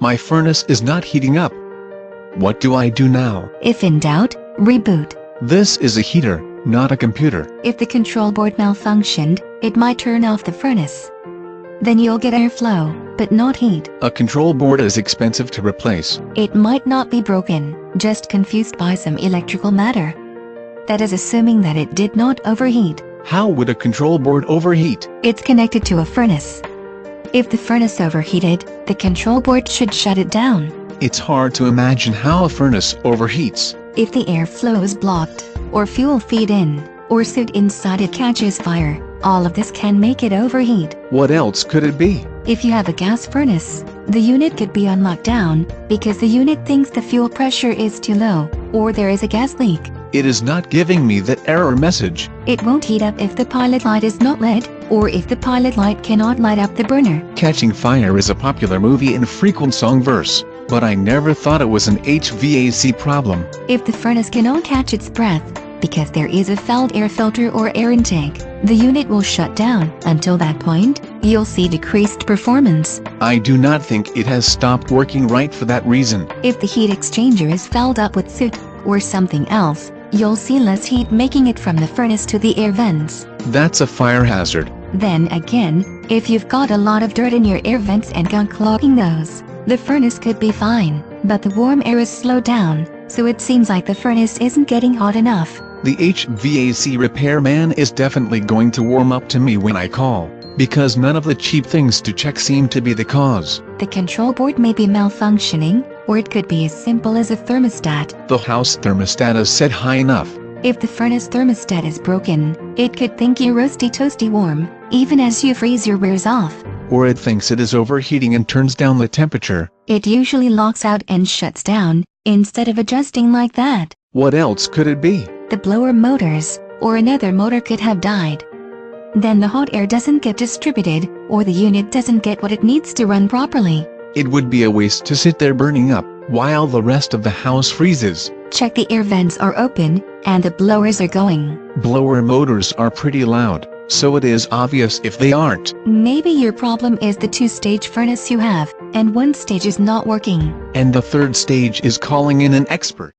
My furnace is not heating up. What do I do now? If in doubt, reboot. This is a heater, not a computer. If the control board malfunctioned, it might turn off the furnace. Then you'll get airflow, but not heat. A control board is expensive to replace. It might not be broken, just confused by some electrical matter. That is assuming that it did not overheat. How would a control board overheat? It's connected to a furnace. If the furnace overheated, the control board should shut it down. It's hard to imagine how a furnace overheats. If the airflow is blocked, or fuel feed in, or soot inside it catches fire, all of this can make it overheat. What else could it be? If you have a gas furnace, the unit could be on lockdown, because the unit thinks the fuel pressure is too low, or there is a gas leak. It is not giving me that error message. It won't heat up if the pilot light is not lit, or if the pilot light cannot light up the burner. Catching Fire is a popular movie and frequent song verse, but I never thought it was an HVAC problem. If the furnace cannot catch its breath, because there is a fouled air filter or air intake, the unit will shut down. Until that point, you'll see decreased performance. I do not think it has stopped working right for that reason. If the heat exchanger is fouled up with soot, or something else, you'll see less heat making it from the furnace to the air vents. That's a fire hazard. Then again, if you've got a lot of dirt in your air vents and gunk clogging those, the furnace could be fine, but the warm air is slowed down, so it seems like the furnace isn't getting hot enough. The HVAC repairman is definitely going to warm up to me when I call, because none of the cheap things to check seem to be the cause. The control board may be malfunctioning, or it could be as simple as a thermostat. The house thermostat is set high enough. If the furnace thermostat is broken, it could think you're roasty toasty warm, even as your freezer wears off. Or it thinks it is overheating and turns down the temperature. It usually locks out and shuts down, instead of adjusting like that. What else could it be? The blower motors, or another motor could have died. Then the hot air doesn't get distributed, or the unit doesn't get what it needs to run properly. It would be a waste to sit there burning up, while the rest of the house freezes. Check the air vents are open, and the blowers are going. Blower motors are pretty loud, so it is obvious if they aren't. Maybe your problem is the two-stage furnace you have, and one stage is not working. And the third stage is calling in an expert.